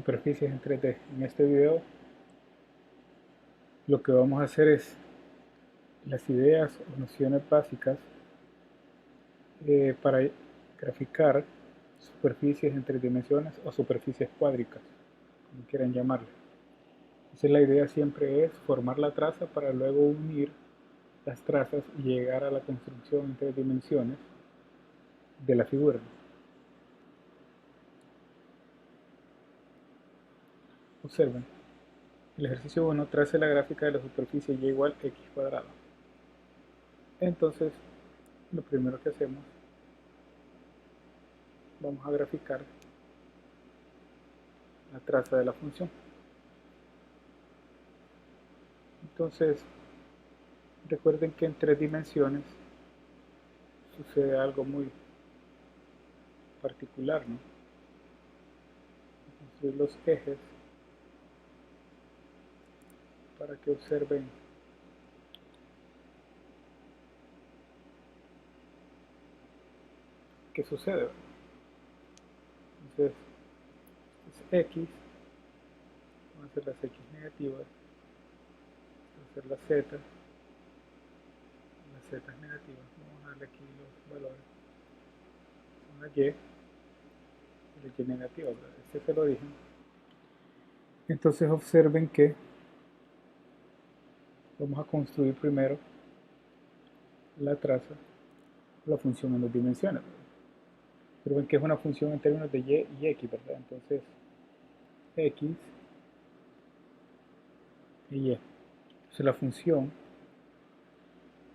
superficies en 3D. En este video lo que vamos a hacer es las ideas o nociones básicas para graficar superficies en 3 dimensiones o superficies cuádricas, como quieran llamarle. Entonces la idea siempre es formar la traza para luego unir las trazas y llegar a la construcción en 3 dimensiones de la figura. Observen, el ejercicio 1 trace la gráfica de la superficie y igual x cuadrado. Entonces, lo primero que hacemos, vamos a graficar la traza de la función. Entonces, recuerden que en 3 dimensiones sucede algo muy particular, ¿no? Construir los ejes para que observen qué sucede. Entonces, es x, vamos a hacer las x negativas, vamos a hacer las z negativas, vamos a darle aquí los valores, una y la y negativa, ¿verdad? Este es el origen. Entonces observen que vamos a construir primero la traza, la función en 2 dimensiones, ¿verdad? Observen que es una función en términos de y y x, ¿verdad? Entonces x y y. Entonces la función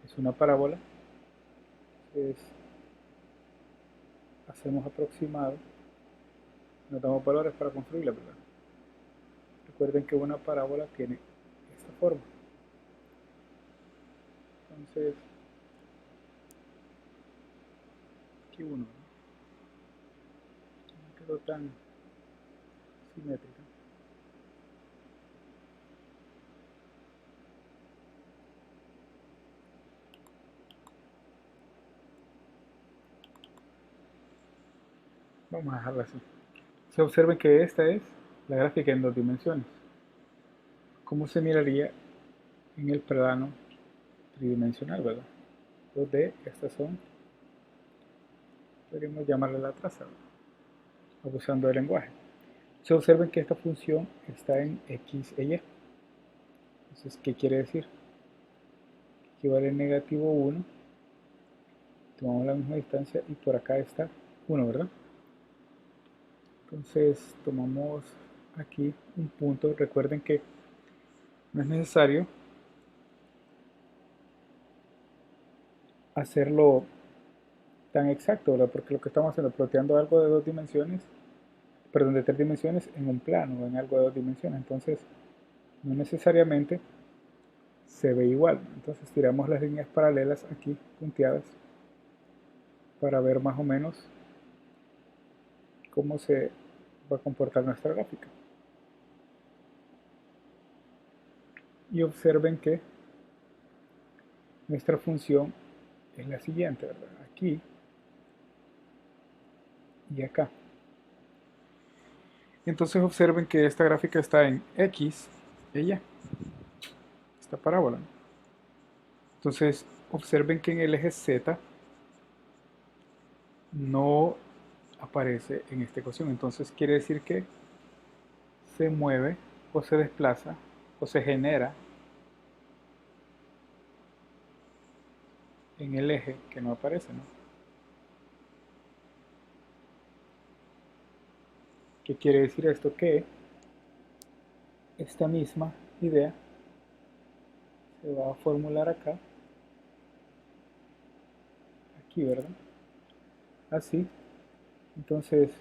es una parábola. Entonces hacemos aproximado, nos damos valores para construirla, ¿verdad? Recuerden que una parábola tiene esta forma. Entonces, aquí uno, ¿no? No quedó tan simétrica. Vamos a dejarla así. Se observen que esta es la gráfica en 2 dimensiones. ¿Cómo se miraría en el plano tridimensional, verdad? 2D, estas son, podríamos llamarle la traza, ¿verdad? Abusando del lenguaje. Se observen que esta función está en x e y. Entonces, ¿qué quiere decir? Equivale a negativo 1. Tomamos la misma distancia y por acá está 1, ¿verdad? Entonces tomamos aquí un punto. Recuerden que no es necesario hacerlo tan exacto, ¿verdad? Porque lo que estamos haciendo es ploteando algo de 2 dimensiones, perdón, de 3 dimensiones en un plano o en algo de 2 dimensiones. Entonces no necesariamente se ve igual. Entonces tiramos las líneas paralelas aquí, punteadas, para ver más o menos cómo se va a comportar nuestra gráfica. Y observen que nuestra función es la siguiente, ¿verdad? Aquí y acá. Entonces observen que esta gráfica está en x y y, esta parábola. Entonces observen que en el eje z no aparece en esta ecuación. Entonces quiere decir que se mueve o se desplaza o se genera en el eje que no aparece, ¿no? ¿Qué quiere decir esto? Que esta misma idea se va a formular acá, aquí, ¿verdad? Así. Entonces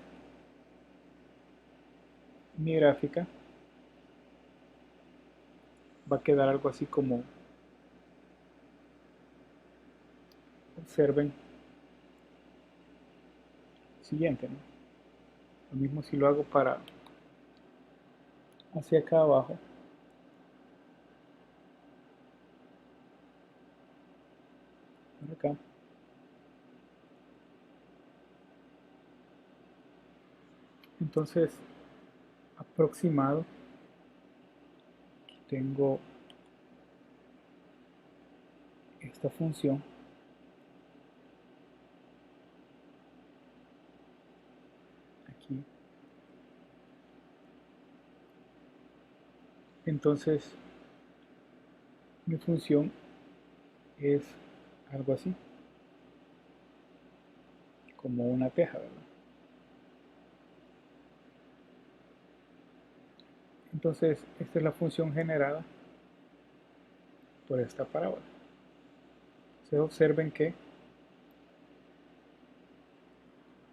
mi gráfica va a quedar algo así como, observen, siguiente, ¿no? Lo mismo si lo hago para hacia acá abajo, por acá. Entonces aproximado. Aquí tengo esta función. Aquí. Entonces, mi función es algo así, como una teja, ¿verdad? Entonces, esta es la función generada por esta parábola. Se observen que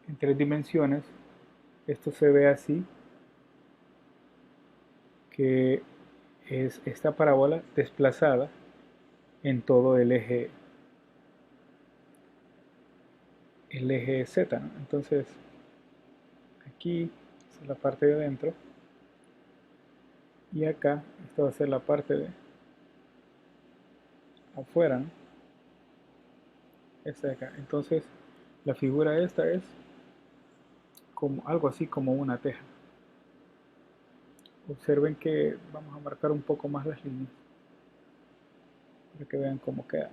en 3 dimensiones esto se ve así, que es esta parábola desplazada en todo el eje Z, ¿no? Entonces, aquí es la parte de adentro y acá esta va a ser la parte de afuera, ¿no? Esta de acá. Entonces, la figura esta es como algo así como una teja. Observen que vamos a marcar un poco más las líneas para que vean cómo queda.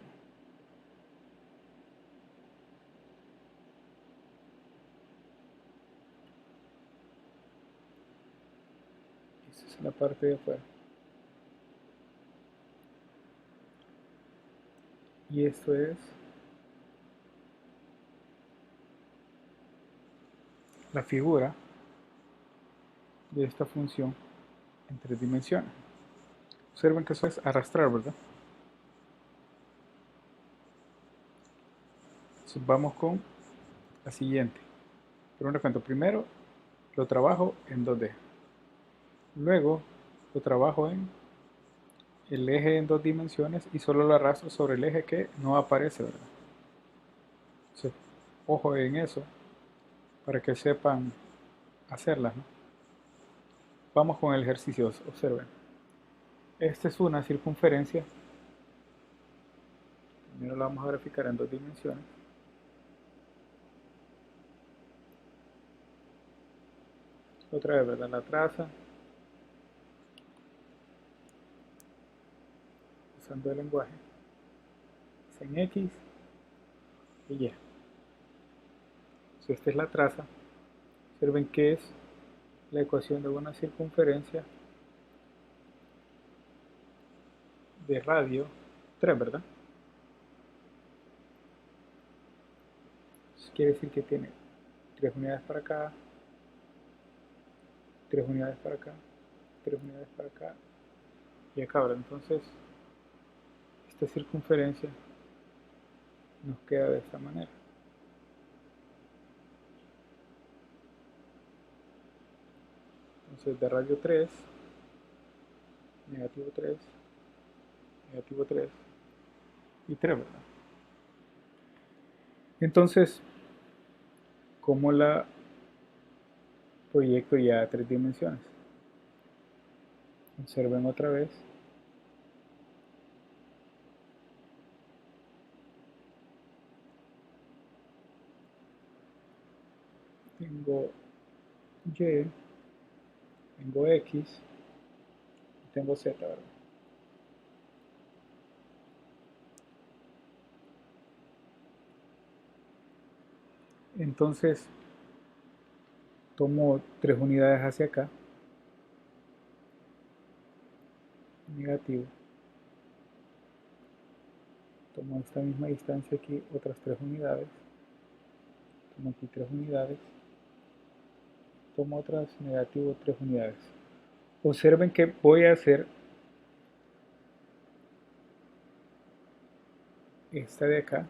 Esta es la parte de afuera. Y esto es la figura de esta función en 3 dimensiones. Observen que eso es arrastrar, ¿verdad? Entonces vamos con la siguiente. Pero un cuento, primero lo trabajo en 2D. Luego lo trabajo en el eje en 2 dimensiones y solo lo arrastro sobre el eje que no aparece, ¿verdad? Entonces, ojo en eso para que sepan hacerlas, ¿no? Vamos con el ejercicio, observen. Esta es una circunferencia. Primero la vamos a graficar en 2 dimensiones. Otra vez, ¿verdad? La traza usando el lenguaje. Es en X y Y. Si esta es la traza, observen que es la ecuación de una circunferencia de radio 3, ¿verdad? Eso quiere decir que tiene 3 unidades para acá, 3 unidades para acá, 3 unidades para acá y acá, ¿verdad? Entonces, esta circunferencia nos queda de esta manera. Entonces, de radio 3, negativo 3, negativo 3 y 3, ¿verdad? Entonces, ¿cómo la proyecto ya a 3 dimensiones? Observen otra vez. Tengo Y, tengo X y tengo Z, ¿verdad? Entonces, tomo 3 unidades hacia acá, negativo. Tomo esta misma distancia aquí, otras 3 unidades. Tomo aquí 3 unidades. Tomo otras, negativo 3 unidades. Observen que voy a hacer esta de acá,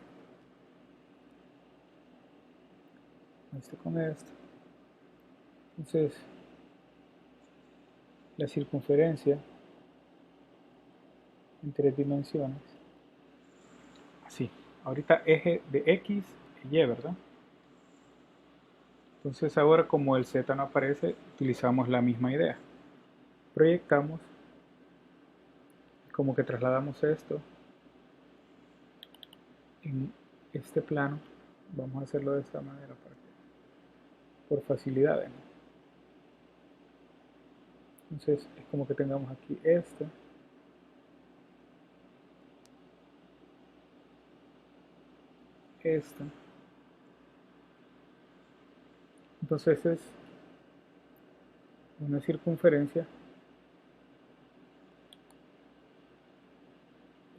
esto con esto. Entonces, la circunferencia en 3 dimensiones, así. Ahorita eje de X y Y, ¿verdad? Entonces ahora como el Z no aparece, utilizamos la misma idea. Proyectamos, como que trasladamos esto en este plano. Vamos a hacerlo de esta manera por facilidades, ¿no? Entonces es como que tengamos aquí esta, esta. Entonces es una circunferencia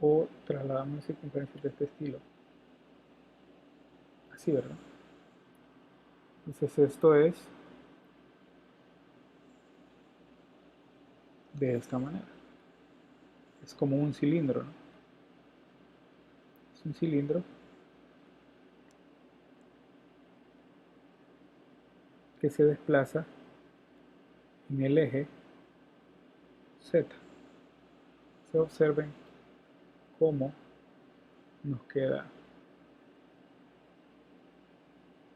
o trasladamos una circunferencia de este estilo. Así, ¿verdad? Entonces esto es de esta manera. Es como un cilindro, ¿no? Es un cilindro que se desplaza en el eje Z. Se observen cómo nos queda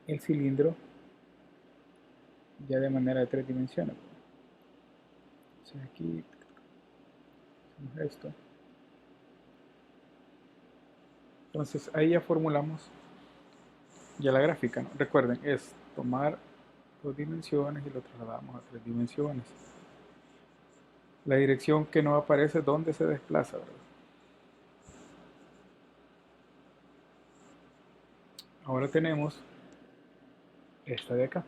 el cilindro ya de manera de 3 dimensiones. Entonces aquí hacemos esto. Entonces ahí ya formulamos ya la gráfica, ¿no? Recuerden, es tomar 2 dimensiones y lo trasladamos a 3 dimensiones. La dirección que no aparece, ¿dónde se desplaza, verdad? Ahora tenemos esta de acá.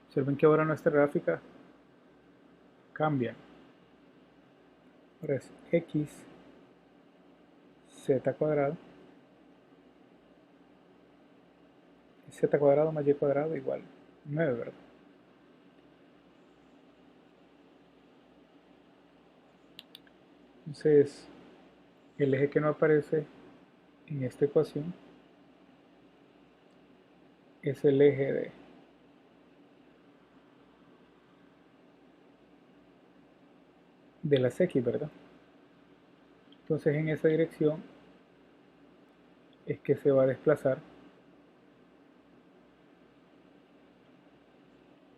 Observen que ahora nuestra gráfica cambia. Ahora es x z cuadrado, z cuadrado más y cuadrado igual 9, ¿verdad? Entonces, el eje que no aparece en esta ecuación es el eje de las x, ¿verdad? Entonces, en esa dirección es que se va a desplazar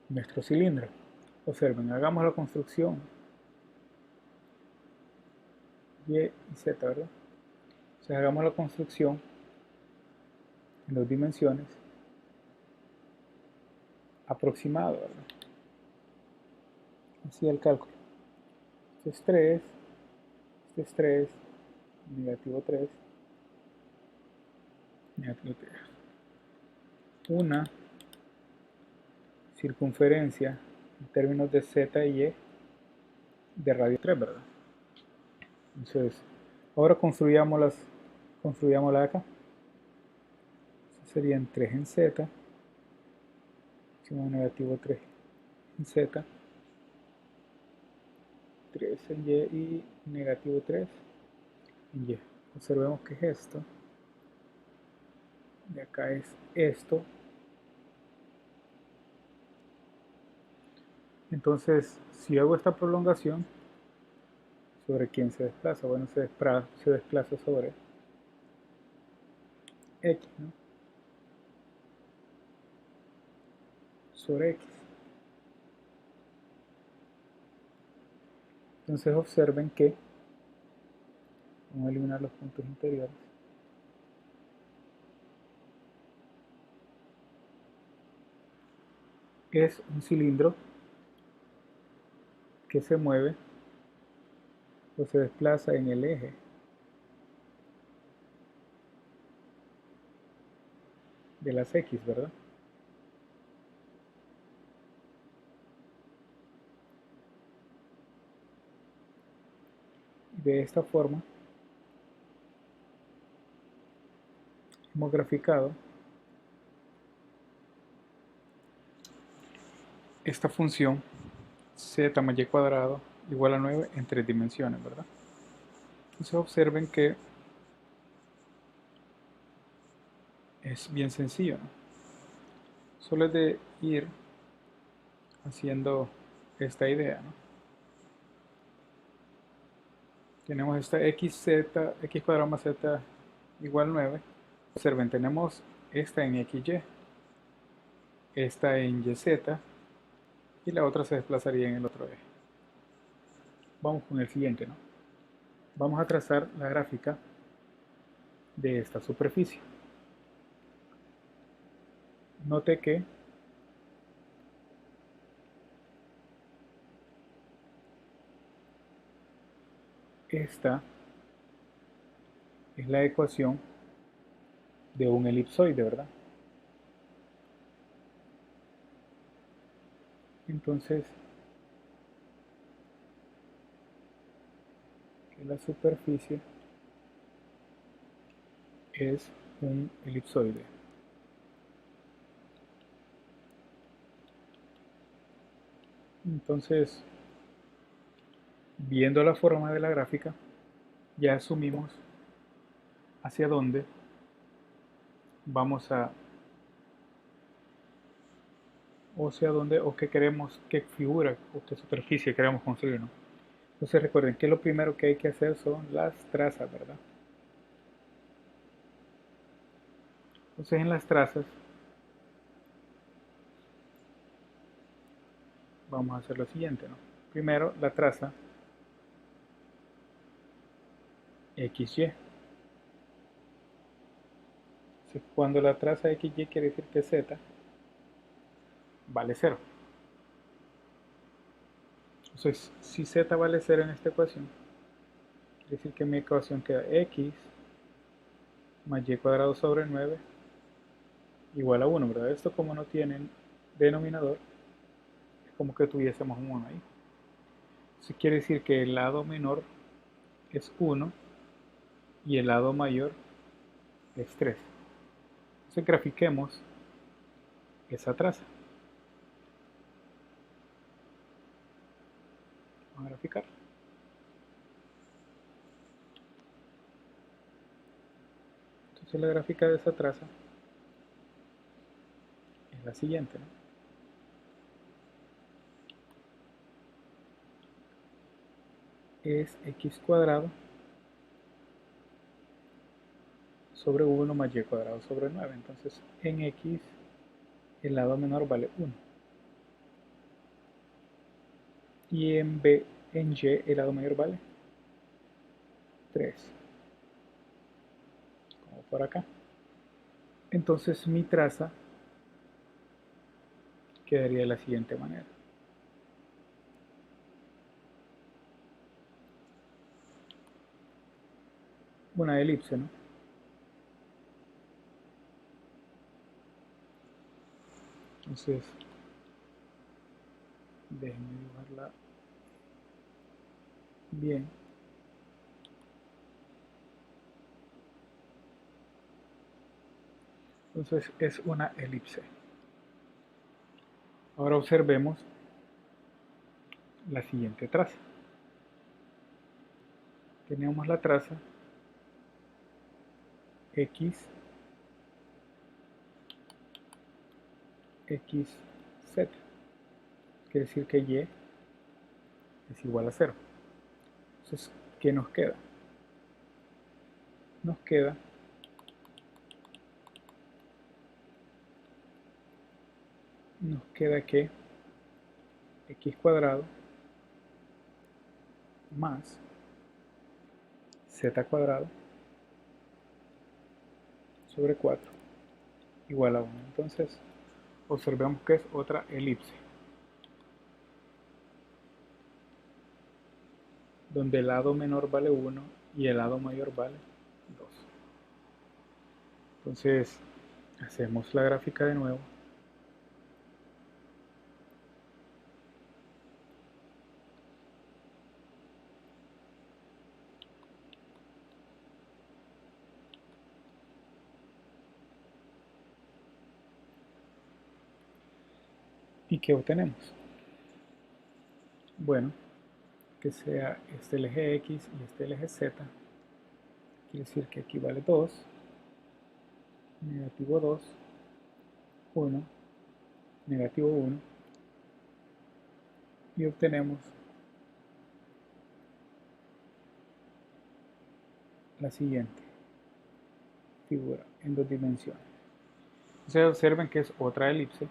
nuestro cilindro. Observen, hagamos la construcción y y z, ¿verdad? Entonces, hagamos la construcción en 2 dimensiones aproximado, ¿verdad? Así el cálculo. Este es 3, este es 3, negativo 3, negativo 3. Una circunferencia en términos de z y y de radio 3, ¿verdad? Entonces, ahora construyámosla de acá. Serían 3 en z, negativo 3 en z, 3 en y y negativo 3 en y. Observemos que es esto, de acá es esto. Entonces, si hago esta prolongación, ¿sobre quién se desplaza? Bueno, se desplaza sobre x, ¿no? Sobre x. Entonces observen que, vamos a eliminar los puntos interiores, es un cilindro que se mueve o se desplaza en el eje de las x, ¿verdad? Y de esta forma hemos graficado esta función z más y cuadrado igual a 9 en 3 dimensiones, ¿verdad? Entonces observen que es bien sencillo, ¿no? Solo es de ir haciendo esta idea, ¿no? Tenemos esta x cuadrado más z igual 9. Observen, tenemos esta en xy, esta en yz y la otra se desplazaría en el otro eje. Vamos con el siguiente, ¿no? Vamos a trazar la gráfica de esta superficie. Note que esta es la ecuación de un elipsoide, ¿verdad? Entonces, que la superficie es un elipsoide. Entonces, viendo la forma de la gráfica, ya asumimos hacia dónde vamos a, o hacia dónde, o qué queremos, qué figura o qué superficie queremos construir, ¿no? Entonces recuerden que lo primero que hay que hacer son las trazas, ¿verdad? Entonces en las trazas vamos a hacer lo siguiente, ¿no? Primero la traza XY. Entonces, cuando la traza XY quiere decir que Z vale 0. Entonces, si Z vale 0 en esta ecuación, quiere decir que mi ecuación queda X más Y cuadrado sobre 9 igual a 1, ¿verdad? Esto como no tiene denominador, es como que tuviésemos un 1 ahí. Eso quiere decir que el lado menor es 1 y el lado mayor es 3. Entonces grafiquemos esa traza. Vamos a graficar. Entonces la gráfica de esa traza es la siguiente, ¿no? Es x cuadrado sobre 1 más y cuadrado sobre 9. Entonces en x el lado menor vale 1. Y en y el lado mayor vale 3. Como por acá. Entonces mi traza quedaría de la siguiente manera. Una elipse, ¿no? Entonces, déjenme dibujarla bien. Entonces es una elipse. Ahora observemos la siguiente traza. Tenemos la traza x, z. Quiere decir que y es igual a 0. Entonces, ¿qué nos queda? Nos queda que x cuadrado más z cuadrado sobre 4 igual a 1. Entonces, observemos que es otra elipse, donde el lado menor vale 1 y el lado mayor vale 2. Entonces, hacemos la gráfica de nuevo. ¿Y qué obtenemos? Bueno, que sea este el eje X y este el eje Z, quiere decir que aquí vale 2, negativo 2, 1, negativo 1, y obtenemos la siguiente figura en 2 dimensiones. Entonces observen que es otra elipse.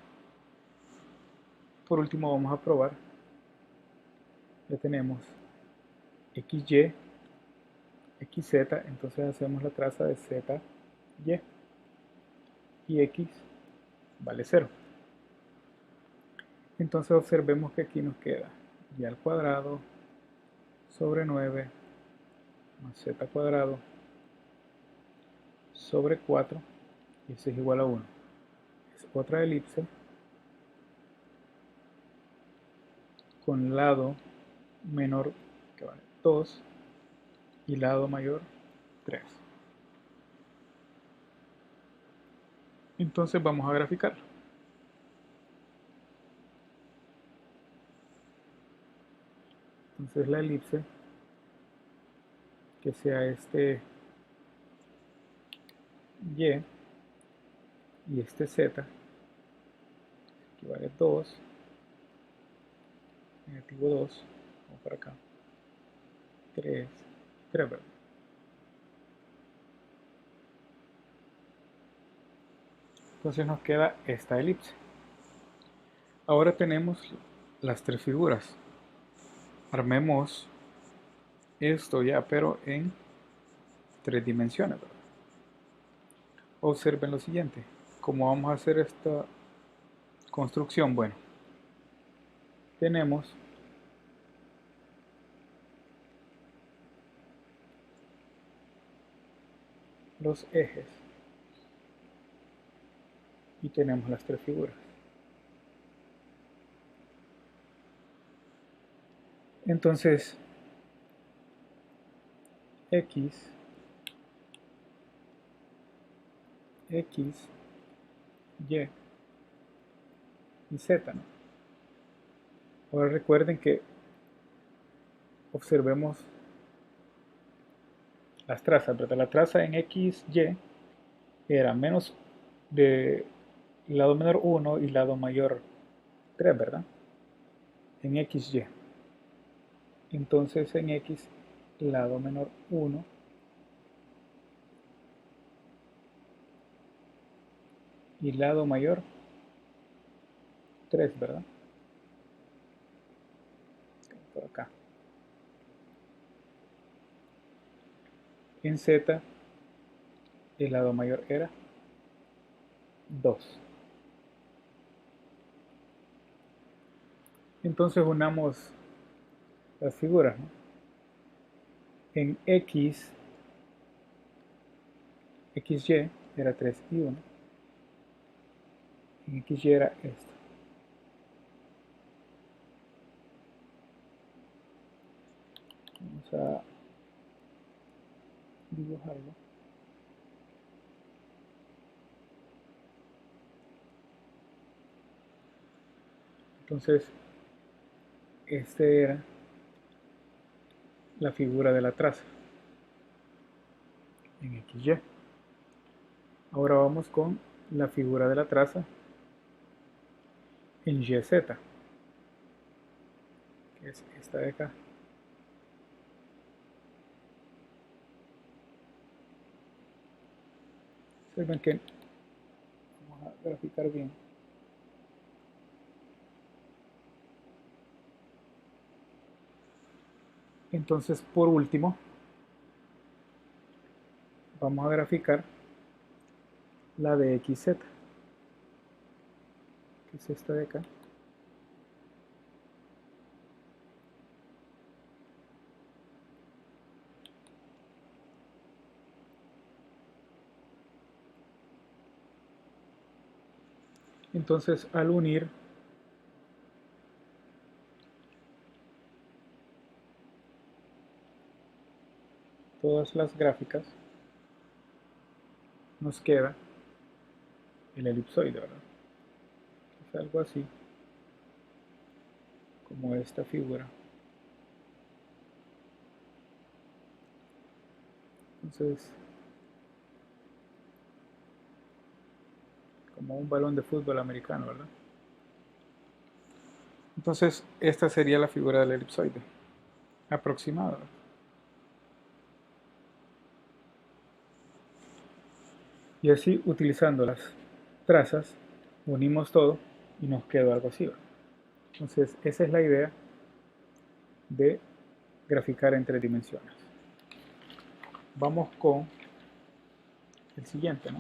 Por último vamos a probar. Ya tenemos XY, XZ, entonces hacemos la traza de ZY y X vale 0. Entonces observemos que aquí nos queda y al cuadrado sobre 9 más z cuadrado sobre 4, y eso es igual a 1. Es otra elipse con lado menor que vale 2 y lado mayor 3. Entonces vamos a graficar. Entonces la elipse, que sea este y este z, equivale a 2, negativo 2, vamos para acá, 3, 3, ¿verdad? Entonces nos queda esta elipse. Ahora tenemos las tres figuras. Armemos esto ya, pero en tres dimensiones, ¿verdad? Observen lo siguiente. ¿Cómo vamos a hacer esta construcción? Bueno, tenemos los ejes y tenemos las tres figuras. Entonces, X, Y y Z, ¿no? Ahora recuerden que observemos las trazas, ¿verdad? La traza en X, Y era menos de lado menor 1 y lado mayor 3, ¿verdad? En X, Y. Entonces en X, lado menor 1 y lado mayor 3, ¿verdad? Por acá. En Z, el lado mayor era 2. Entonces unamos las figuras, ¿no? En X, XY era 3 y 1. En XY era esto. Vamos a dibujarlo. Entonces, esta era la figura de la traza en XY. Ahora vamos con la figura de la traza en YZ, que es esta de acá. Observen que vamos a graficar bien. Entonces, por último, vamos a graficar la de XZ, que es esta de acá. Entonces, al unir todas las gráficas, nos queda el elipsoide, ¿verdad? Es algo así como esta figura. Entonces, como un balón de fútbol americano, ¿verdad? Entonces, esta sería la figura del elipsoide aproximada. Y así, utilizando las trazas, unimos todo y nos quedó algo así, ¿verdad? Entonces, esa es la idea de graficar en tres dimensiones. Vamos con el siguiente, ¿no?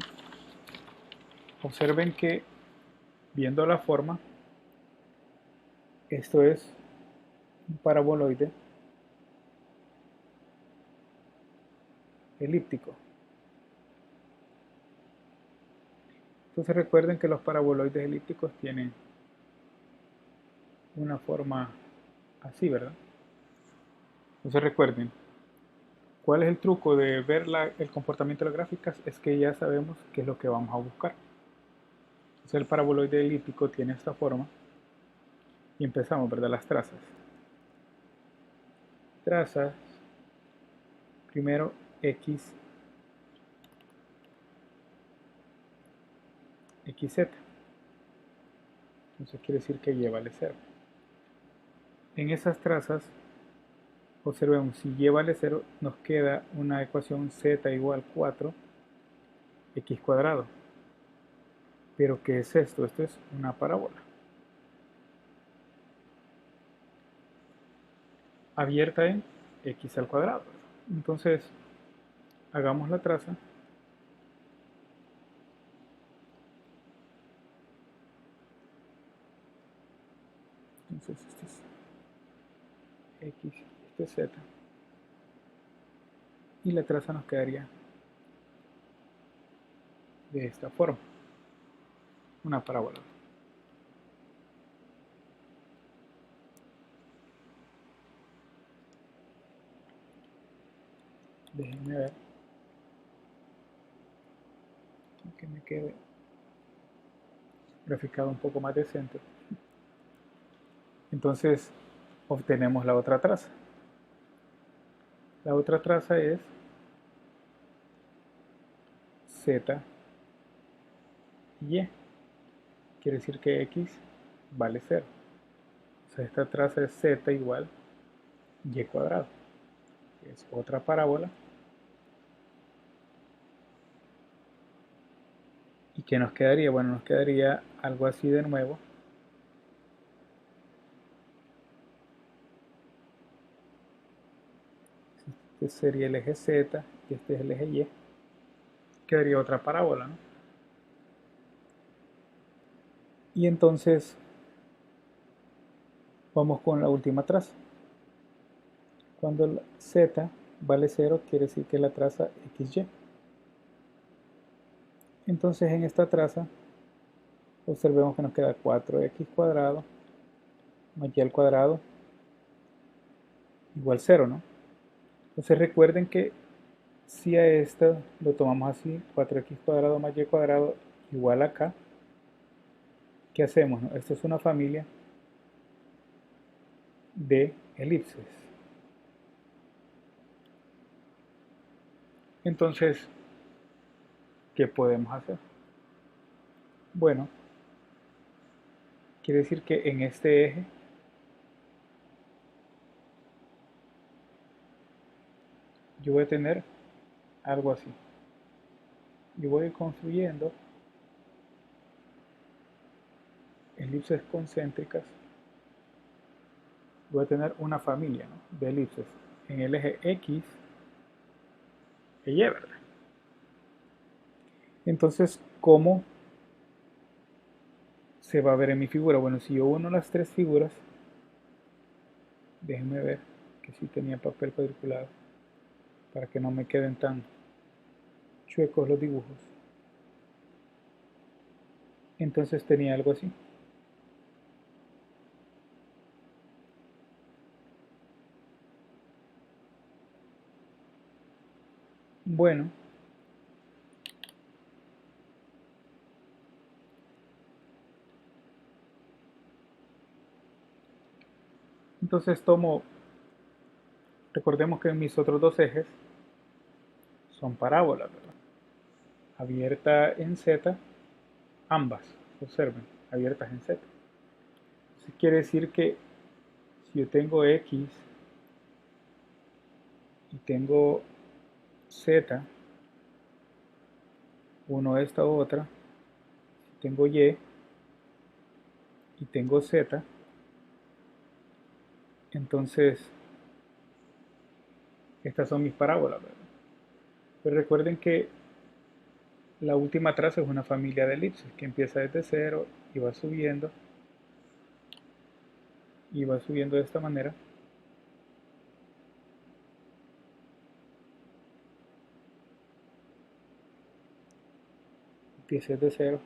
Observen que, viendo la forma, esto es un paraboloide elíptico. Entonces recuerden que los paraboloides elípticos tienen una forma así, ¿verdad? Entonces recuerden, ¿cuál es el truco de ver el comportamiento de las gráficas? Es que ya sabemos qué es lo que vamos a buscar. Entonces el paraboloide elíptico tiene esta forma y empezamos, ¿verdad? Las trazas. Trazas, primero x, xz. Entonces quiere decir que y vale 0. En esas trazas, observemos, si y vale 0, nos queda una ecuación z igual 4 x cuadrado. ¿Pero qué es esto? Esto es una parábola abierta en x al cuadrado. Entonces, hagamos la traza. Entonces, este es x, este es z. Y la traza nos quedaría de esta forma, una parábola. Déjenme ver que me quede graficado un poco más decente. Entonces obtenemos la otra traza. La otra traza es z y y. Quiere decir que x vale 0. O sea, esta traza es z igual y cuadrado. Es otra parábola. ¿Y qué nos quedaría? Bueno, nos quedaría algo así de nuevo. Este sería el eje z y este es el eje y. Quedaría otra parábola, ¿no? Y entonces vamos con la última traza. Cuando la z vale 0, quiere decir que la traza xy. Entonces en esta traza observemos que nos queda 4x cuadrado más y al cuadrado igual 0, ¿no? Entonces recuerden que si a esto lo tomamos así, 4x cuadrado más y cuadrado igual a acá, ¿qué hacemos? No? Esto es una familia de elipses. Entonces, ¿qué podemos hacer? Bueno, quiere decir que en este eje yo voy a tener algo así. Yo voy a ir construyendo elipses concéntricas. Voy a tener una familia, ¿no?, de elipses en el eje X y Y, ¿verdad? Entonces, ¿cómo se va a ver en mi figura? Bueno, si yo uno las tres figuras, déjenme ver que sí tenía papel cuadriculado para que no me queden tan chuecos los dibujos. Entonces tenía algo así. Bueno, entonces tomo, recordemos que mis otros dos ejes son parábolas, ¿verdad? Abierta en Z, ambas, observen, abiertas en Z. Eso quiere decir que si yo tengo X y tengo Z, uno esta u otra, si tengo Y tengo Z, entonces estas son mis parábolas, ¿verdad? Pero recuerden que la última traza es una familia de elipses que empieza desde 0 y va subiendo de esta manera 10 es de 0.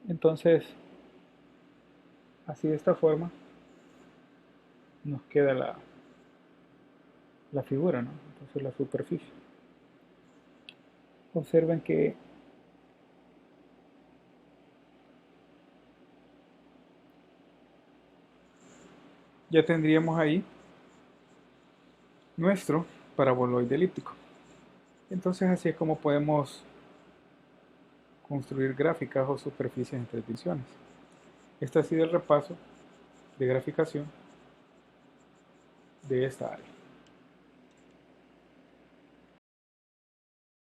Entonces, así de esta forma nos queda la figura, ¿no? Entonces la superficie. Observen que ya tendríamos ahí nuestro paraboloide elíptico. Entonces así es como podemos construir gráficas o superficies en 3 dimensiones. Este ha sido el repaso de graficación de esta área.